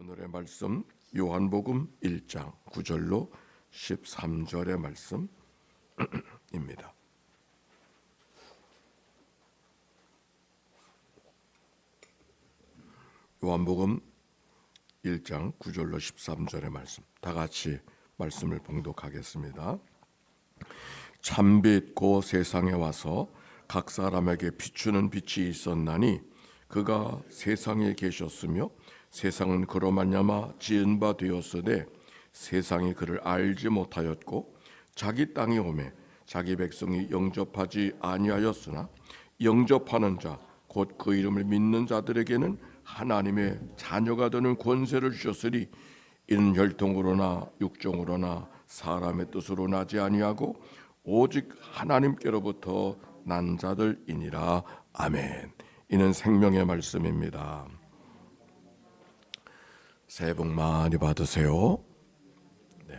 오늘의 말씀 요한복음 1장 9절로 13절의 말씀입니다. 요한복음 1장 9절로 13절의 말씀, 다 같이 말씀을 봉독하겠습니다. 참빛 고 세상에 와서 각 사람에게 비추는 빛이 있었나니 그가 세상에 계셨으며 세상은 그로 말미암아 지은 바 되었으되 세상이 그를 알지 못하였고 자기 땅에 오매 자기 백성이 영접하지 아니하였으나 영접하는 자 곧 그 이름을 믿는 자들에게는 하나님의 자녀가 되는 권세를 주셨으니 이는 혈통으로나 육종으로나 사람의 뜻으로 나지 아니하고 오직 하나님께로부터 난 자들이니라. 아멘. 이는 생명의 말씀입니다. 새해 복 많이 받으세요. 네.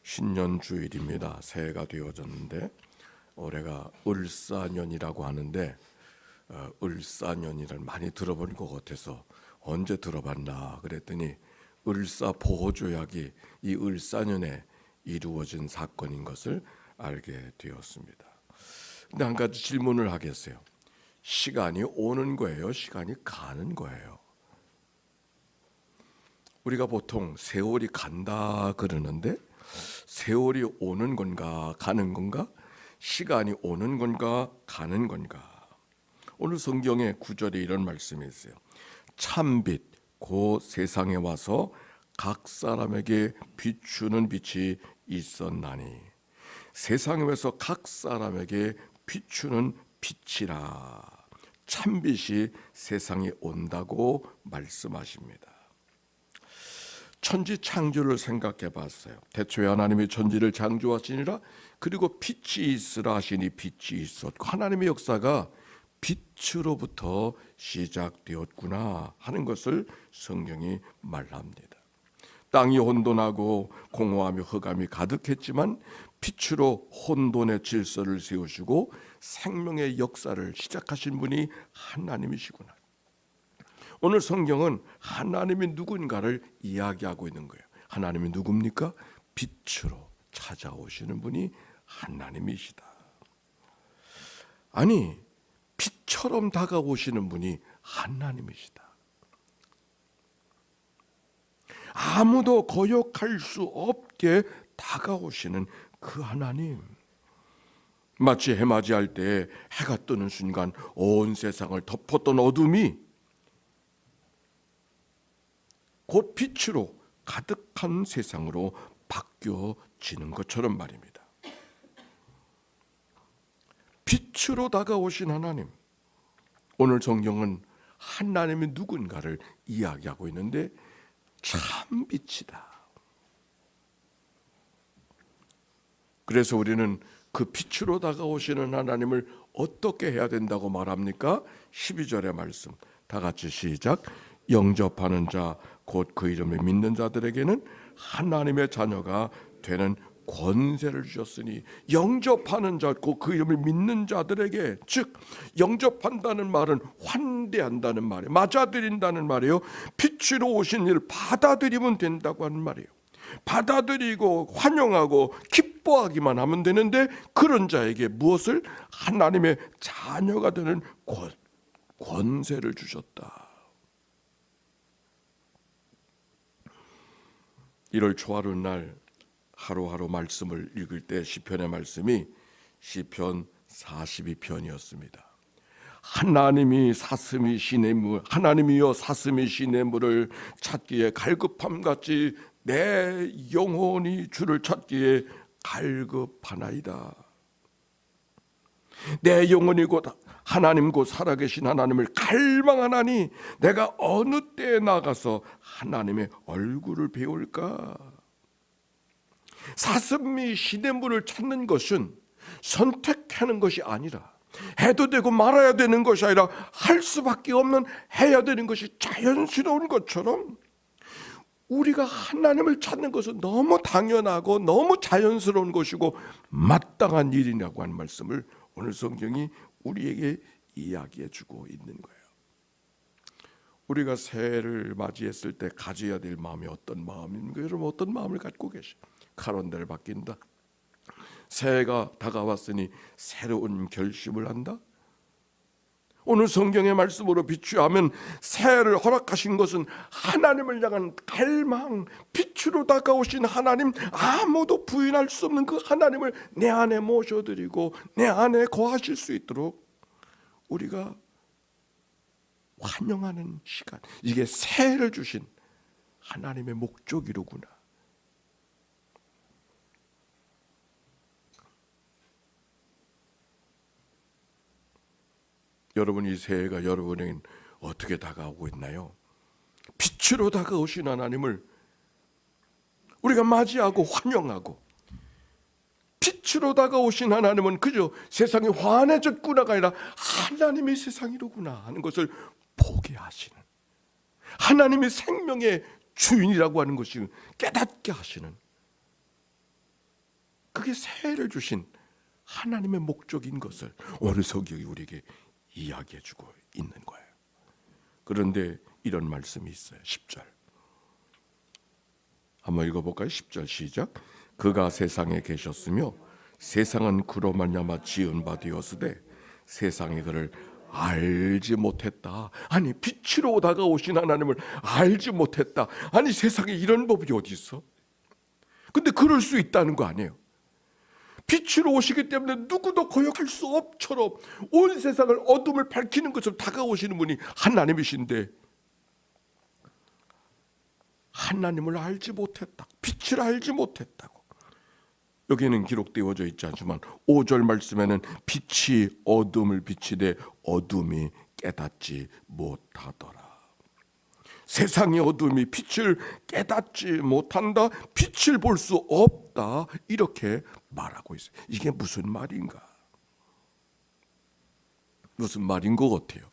신년 주일입니다. 새해가 되어졌는데 올해가 을사년이라고 하는데 을사년이를 많이 들어본 것 같아서 언제 들어봤나 그랬더니 을사보호조약이 이 을사년에 이루어진 사건인 것을 알게 되었습니다. 근데 한 가지 질문을 하겠어요. 시간이 오는 거예요? 시간이 가는 거예요? 우리가 보통 세월이 간다 그러는데 세월이 오는 건가 가는 건가? 시간이 오는 건가 가는 건가? 오늘 성경의 9절에 이런 말씀이 있어요. 참빛 고 세상에 와서 각 사람에게 비추는 빛이 있었나니. 세상에 와서 각 사람에게 비추는 빛이라. 참빛이 세상에 온다고 말씀하십니다. 천지 창조를 생각해 봤어요. 태초에 하나님이 천지를 창조하시니라. 그리고 빛이 있으라 하시니 빛이 있었고 하나님의 역사가 빛으로부터 시작되었구나 하는 것을 성경이 말합니다. 땅이 혼돈하고 공허하며 흑암이 가득했지만 빛으로 혼돈의 질서를 세우시고 생명의 역사를 시작하신 분이 하나님이시구나. 오늘 성경은 하나님이 누군가를 이야기하고 있는 거예요. 하나님이 누굽니까? 빛으로 찾아오시는 분이 하나님이시다. 아니, 빛처럼 다가오시는 분이 하나님이시다. 아무도 거역할 수 없게 다가오시는 그 하나님. 마치 해맞이할 때 해가 뜨는 순간 온 세상을 덮었던 어둠이 곧 빛으로 가득한 세상으로 바뀌어지는 것처럼 말입니다. 빛으로 다가오신 하나님. 오늘 성경은 하나님이 누군가를 이야기하고 있는데 참 빛이다. 그래서 우리는 그 빛으로 다가오시는 하나님을 어떻게 해야 된다고 말합니까? 12절의 말씀 다 같이 시작. 영접하는 자 곧 그 이름을 믿는 자들에게는 하나님의 자녀가 되는 권세를 주셨으니. 영접하는 자 곧 그 이름을 믿는 자들에게, 즉 영접한다는 말은 환대한다는 말이에요. 맞아들인다는 말이에요. 빛으로 오신 이를 받아들이면 된다고 하는 말이에요. 받아들이고 환영하고 기뻐하기만 하면 되는데 그런 자에게 무엇을? 하나님의 자녀가 되는 권세를 주셨다. 1월 초하루 날 하루하루 말씀을 읽을 때 시편의 말씀이 시편 42편이었습니다. 하나님이 사슴이 시냇물, 하나님이여 사슴이 시냇물을 찾기에 갈급함같이 내 영혼이 주를 찾기에 갈급하나이다. 내 영혼이 곧 하나님 곧 살아계신 하나님을 갈망하나니 내가 어느 때에 나가서 하나님의 얼굴을 배울까? 사슴이 시냇물을 찾는 것은 선택하는 것이 아니라, 해도 되고 말아야 되는 것이 아니라 할 수밖에 없는, 해야 되는 것이 자연스러운 것처럼 우리가 하나님을 찾는 것은 너무 당연하고 너무 자연스러운 것이고 마땅한 일이라고 하는 말씀을 오늘 성경이 우리에게 이야기해 주고 있는 거예요. 우리가 새해를 맞이했을 때 가져야 될 마음이 어떤 마음입니까? 여러분 어떤 마음을 갖고 계세요? 카론대를 바뀐다. 새해가 다가왔으니 새로운 결심을 한다. 오늘 성경의 말씀으로 비추하면 새해를 허락하신 것은 하나님을 향한 갈망, 빛으로 다가오신 하나님, 아무도 부인할 수 없는 그 하나님을 내 안에 모셔드리고 내 안에 거하실 수 있도록 우리가 환영하는 시간, 이게 새해를 주신 하나님의 목적이로구나. 여러분, 이 새해가 여러분에겐 어떻게 다가오고 있나요? 빛으로 다가오신 하나님을 우리가 맞이하고 환영하고, 빛으로 다가오신 하나님은 그저 세상이 환해졌구나가 아니라 하나님의 세상이로구나 하는 것을 보게 하시는, 하나님의 생명의 주인이라고 하는 것이 깨닫게 하시는, 그게 새해를 주신 하나님의 목적인 것을 오늘 성경이 우리에게 이야기해주고 있는 거예요. 그런데 이런 말씀이 있어요. 10절 한번 읽어볼까요? 10절 시작. 그가 세상에 계셨으며 세상은 그로 말미암아 지은 바 되었으되 세상이 그를 알지 못했다. 아니, 빛으로 다가오신 하나님을 알지 못했다. 아니, 세상에 이런 법이 어디 있어? 근데 그럴 수 있다는 거 아니에요. 빛으로 오시기 때문에 누구도 거역할 수 없처럼 온 세상을 어둠을 밝히는 것처럼 다가오시는 분이 하나님이신데 하나님을 알지 못했다. 빛을 알지 못했다고. 여기에는 기록되어져 있지 않지만 5절 말씀에는 빛이 어둠을 비치되 어둠이 깨닫지 못하더라. 세상의 어둠이 빛을 깨닫지 못한다. 빛을 볼 수 없다. 이렇게 말하고 있어요. 이게 무슨 말인가? 무슨 말인 것 같아요?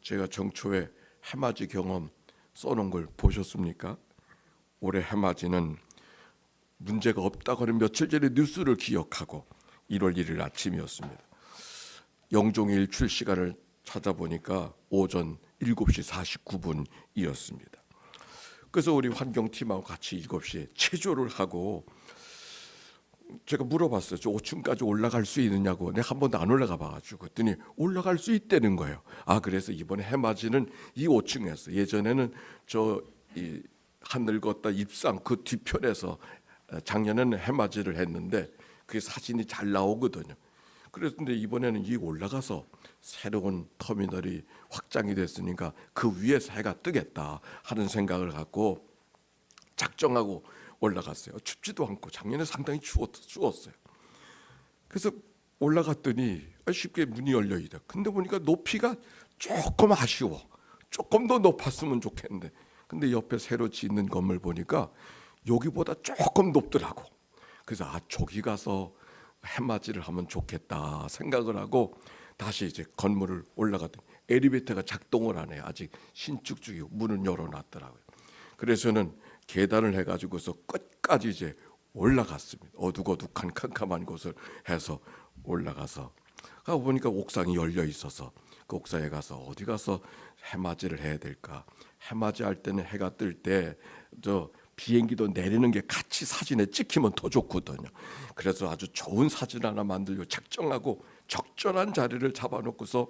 제가 정초에 해맞이 경험 써놓은 걸 보셨습니까? 올해 해맞이는 문제가 없다고 하는 며칠 전에 뉴스를 기억하고 1월 1일 아침이었습니다. 영종일 출시간을 찾아보니까 오전 7시 49분이었습니다. 그래서 우리 환경팀하고 같이 7시에 체조를 하고 제가 물어봤어요. 저 5층까지 올라갈 수 있느냐고. 내가 한 번도 안 올라가 봐가지고 그랬더니 올라갈 수 있다는 거예요. 아, 그래서 이번에 해맞이는 이 5층에서, 예전에는 이 하늘 걷다 입상 그 뒤편에서 작년에는 해맞이를 했는데 그게 사진이 잘 나오거든요. 그랬는데 이번에는 이 올라가서 새로운 터미널이 확장이 됐으니까 그 위에서 해가 뜨겠다 하는 생각을 갖고 작정하고 올라갔어요. 춥지도 않고 작년에 상당히 추웠어요. 그래서 올라갔더니 쉽게 문이 열려 있다. 근데 보니까 높이가 조금 아쉬워. 조금 더 높았으면 좋겠는데, 근데 옆에 새로 짓는 건물 보니까 여기보다 조금 높더라고. 그래서 저기 가서 해맞이를 하면 좋겠다 생각을 하고 다시 이제 건물을 올라가더니 엘리베이터가 작동을 안 해요. 아직 신축 중이고 문은 열어놨더라고요. 그래서는 계단을 해가지고서 끝까지 이제 올라갔습니다. 어둑어둑한 캄캄한 곳을 해서 올라가서 가 보니까 옥상이 열려 있어서 그 옥상에 가서 어디 가서 해맞이를 해야 될까? 해맞이 할 때는 해가 뜰 때 비행기도 내리는 게 같이 사진에 찍히면 더 좋거든요. 그래서 아주 좋은 사진 하나 만들고 작정하고 적절한 자리를 잡아놓고서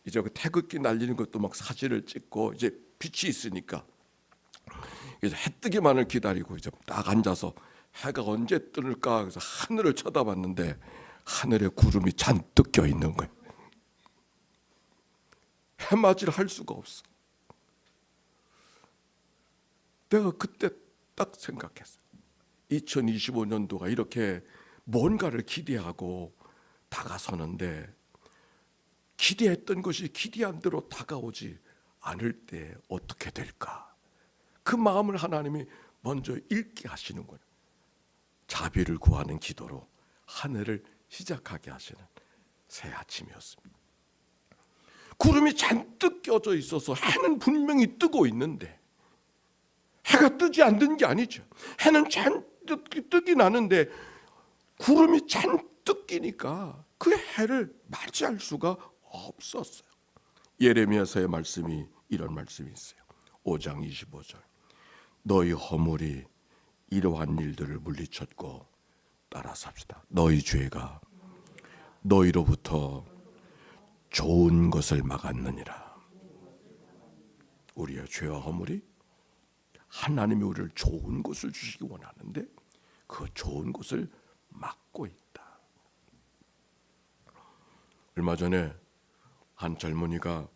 이제 그 태극기 날리는 것도 막 사진을 찍고 이제 빛이 있으니까 이제 해 뜨기만을 기다리고 이제 딱 앉아서 해가 언제 뜰까 그래서 하늘을 쳐다봤는데 하늘에 구름이 잔뜩 껴 있는 거예요. 해맞이를 할 수가 없어. 내가 그때 딱 생각했어요. 2025년도가 이렇게 뭔가를 기대하고 다가서는데 기대했던 것이 기대한 대로 다가오지 않을 때 어떻게 될까? 그 마음을 하나님이 먼저 읽게 하시는 거예요. 자비를 구하는 기도로 하늘을 시작하게 하시는 새 아침이었습니다. 구름이 잔뜩 껴져 있어서 해는 분명히 뜨고 있는데 해가 뜨지 않는 게 아니죠. 해는 잔뜩 뜨긴 하는데 구름이 잔뜩 끼니까 그 해를 맞이할 수가 없었어요. 예레미야서의 말씀이 이런 말씀이 있어요. 5장 25절. 너희 허물이 이러한 일들을 물리쳤고 따라 삽시다. 너희 죄가 너희로부터 좋은 것을 막았느니라. 우리의 죄와 허물이 하나님이 우리를 좋은 것을 주시기 원하는데 그 좋은 것을 막고 있다. 얼마 전에 한 젊은이가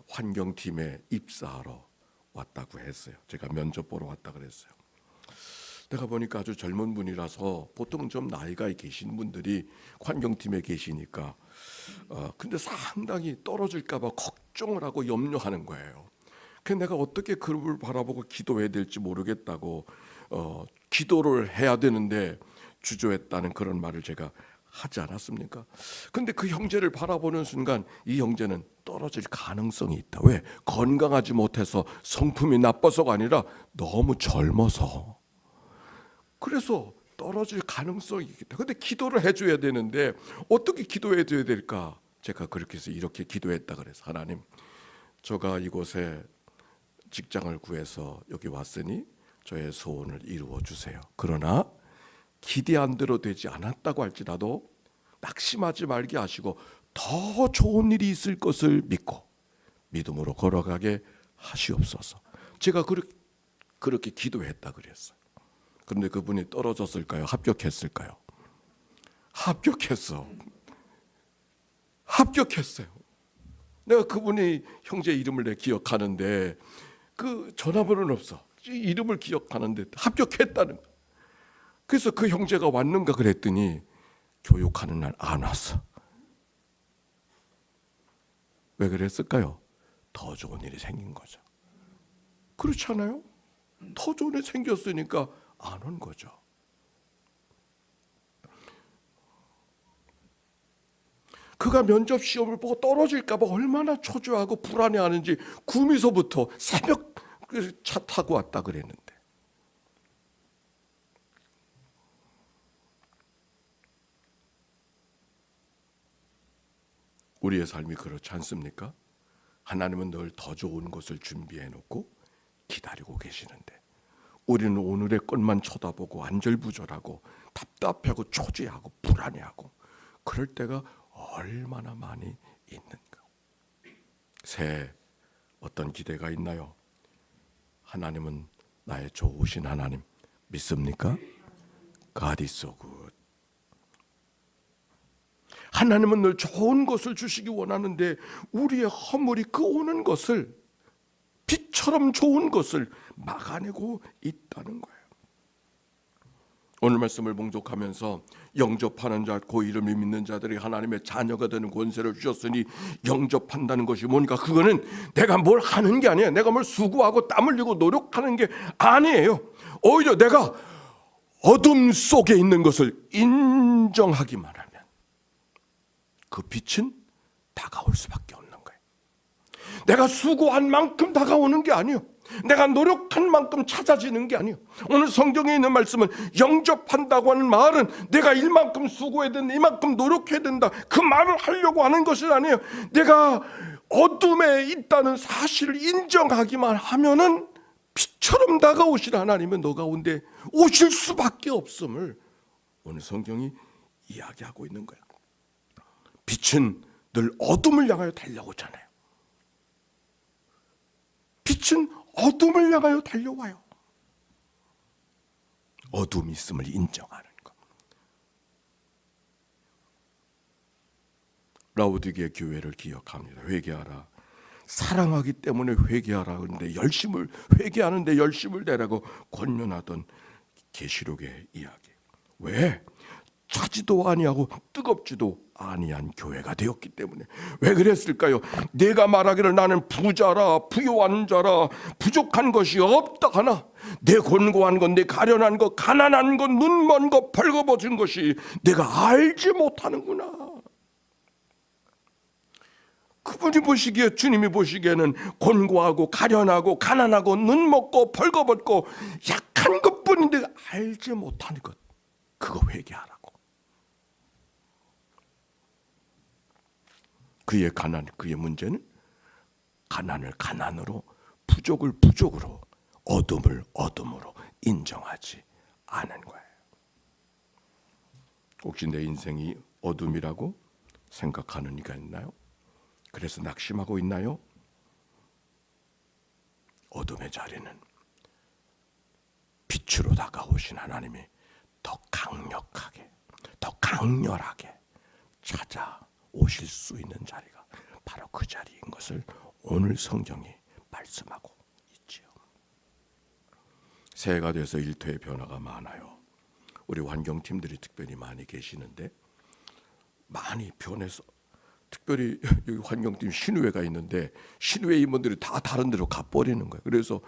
환경팀에 입사하러 왔다고 했어요. 제가 면접 보러 왔다 그랬어요. 내가 보니까 아주 젊은 분이라서 보통 좀 나이가 계신 분들이 환경팀에 계시니까 근데 상당히 떨어질까 봐 걱정을 하고 염려하는 거예요. 그래서 내가 어떻게 그를 바라보고 기도해야 될지 모르겠다고 기도를 해야 되는데 주저했다는 그런 말을 제가 하지 않았습니까? 근데 그 형제를 바라보는 순간 이 형제는 떨어질 가능성이 있다. 왜? 건강하지 못해서 성품이 나빠서가 아니라 너무 젊어서. 그래서 떨어질 가능성이 있다. 근데 기도를 해줘야 되는데 어떻게 기도해줘야 될까? 제가 그렇게 해서 이렇게 기도했다 그래서 하나님, 저가 이곳에 직장을 구해서 여기 왔으니 저의 소원을 이루어 주세요. 그러나 기대한 대로 되지 않았다고 할지라도 낙심하지 말게 하시고 더 좋은 일이 있을 것을 믿고 믿음으로 걸어가게 하시옵소서. 제가 그렇게 기도했다 그랬어요. 그런데 그분이 떨어졌을까요? 합격했을까요? 합격했어요. 내가 그분이 형제 이름을 내 기억하는데 그 전화번호는 없어. 이름을 기억하는데 합격했다는 거야. 그래서 그 형제가 왔는가 그랬더니 교육하는 날 안 왔어. 왜 그랬을까요? 더 좋은 일이 생긴 거죠. 그렇지 않아요? 더 좋은 일이 생겼으니까 안 온 거죠. 그가 면접 시험을 보고 떨어질까 봐 얼마나 초조하고 불안해하는지 구미서부터 새벽 차 타고 왔다 그랬는데 우리의 삶이 그렇지 않습니까? 하나님은 늘 더 좋은 것을 준비해 놓고 기다리고 계시는데 우리는 오늘의 것만 쳐다보고 안절부절하고 답답하고 초조해하고 불안해하고 그럴 때가 얼마나 많이 있는가. 새해 어떤 기대가 있나요? 하나님은 나의 좋으신 하나님 믿습니까? God is so good. 하나님은 늘 좋은 것을 주시기 원하는데 우리의 허물이 그 오는 것을 빛처럼 좋은 것을 막아내고 있다는 거예요. 오늘 말씀을 봉독하면서 영접하는 자, 그 이름을 믿는 자들이 하나님의 자녀가 되는 권세를 주셨으니 영접한다는 것이 뭔가 그거는 내가 뭘 하는 게 아니에요. 내가 뭘 수고하고 땀 흘리고 노력하는 게 아니에요. 오히려 내가 어둠 속에 있는 것을 인정하기만 하면 그 빛은 다가올 수밖에 없는 거예요. 내가 수고한 만큼 다가오는 게 아니에요. 내가 노력한 만큼 찾아지는 게 아니에요. 오늘 성경에 있는 말씀은 영접한다고 하는 말은 내가 이만큼 수고해야 된다, 이만큼 노력해야 된다, 그 말을 하려고 하는 것이 아니에요. 내가 어둠에 있다는 사실을 인정하기만 하면은 빛처럼 다가오실 하나님은 너 가운데 오실 수밖에 없음을 오늘 성경이 이야기하고 있는 거예요. 빛은 늘 어둠을 향하여 달려오잖아요. 빛은 어둠을 향하여 달려와요. 어둠이 있음을 인정하는 것. 라오디게 교회를 기억합니다. 회개하라. 사랑하기 때문에 회개하라. 그런데 회개하는데 열심을 내라고 권면하던 계시록의 이야기. 왜? 차지도 아니하고 뜨겁지도 아니한 교회가 되었기 때문에. 왜 그랬을까요? 내가 말하기를 나는 부자라, 부요한 자라, 부족한 것이 없다 하나 내 곤고한 것, 내 가련한 것, 가난한 것, 눈먼 것, 벌거벗은 것이 내가 알지 못하는구나. 그분이 보시기에, 주님이 보시기에는 곤고하고 가련하고 가난하고 눈먹고 벌거벗고 약한 것뿐인데 알지 못하는 것, 그거 회개하라고. 그의 가난, 그의 문제는 가난을 가난으로, 부족을 부족으로, 어둠을 어둠으로 인정하지 않은 거예요. 혹시 내 인생이 어둠이라고 생각하는 이가 있나요? 그래서 낙심하고 있나요? 어둠의 자리는 빛으로 다가오신 하나님이 더 강력하게, 더 강렬하게 찾아오실 수 있는 자리가 바로 그 자리인 것을 오늘 성경이 말씀하고 있지요. 새해가 돼서 일터의 변화가 많아요. 우리 환경팀들이 특별히 많이 계시는데 많이 변해서, 특별히 여기 환경팀 신우회가 있는데 신우회 임원들이 다 다른 데로 가버리는 거예요. 그래서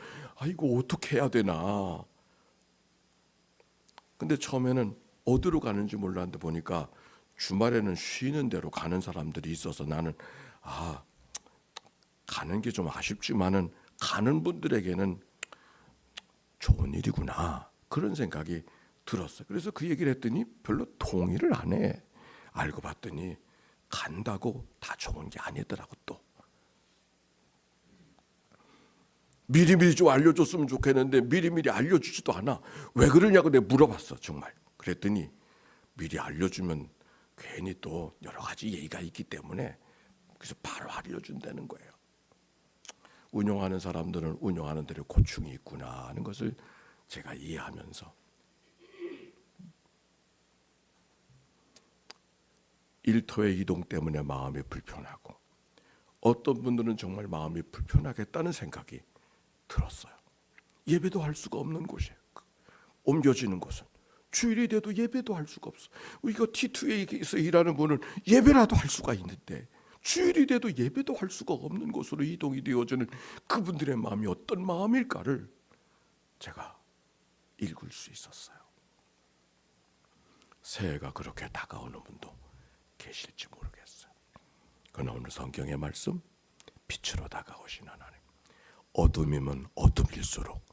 이거 어떻게 해야 되나. 근데 처음에는 어디로 가는지 몰랐는데 보니까 주말에는 쉬는 데로 가는 사람들이 있어서 나는 가는 게 좀 아쉽지만은 가는 분들에게는 좋은 일이구나, 그런 생각이 들었어요. 그래서 그 얘기를 했더니 별로 동의를 안 해. 알고 봤더니 간다고 다 좋은 게 아니더라고. 또 미리미리 좀 알려줬으면 좋겠는데 미리미리 알려주지도 않아. 왜 그러냐고 내가 물어봤어 정말. 그랬더니 미리 알려주면 괜히 또 여러 가지 예의가 있기 때문에 그래서 바로 알려준다는 거예요. 운영하는 사람들은 운영하는 대로 고충이 있구나 하는 것을 제가 이해하면서 일터의 이동 때문에 마음이 불편하고 어떤 분들은 정말 마음이 불편하겠다는 생각이 들었어요. 예배도 할 수가 없는 곳이에요. 옮겨지는 곳은 주일이 돼도 예배도 할 수가 없어. 이거 T2A에서 일하는 분은 예배라도 할 수가 있는데 주일이 돼도 예배도 할 수가 없는 곳으로 이동이 되어지는 그분들의 마음이 어떤 마음일까를 제가 읽을 수 있었어요. 새해가 그렇게 다가오는 분도 계실지 모르겠어요. 그러나 오늘 성경의 말씀, 빛으로 다가오신 하나님, 어둠이면 어둠일수록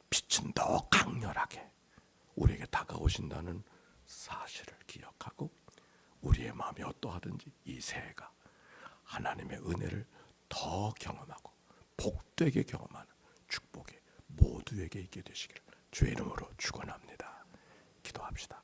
빛은 더 강렬하게 우리에게 다가오신다는 사실을 기억하고 우리의 마음이 어떠하든지 이 새해가 하나님의 은혜를 더 경험하고 복되게 경험하는 축복이 모두에게 있게 되시기를 주의 이름으로 축원합니다. 기도합시다.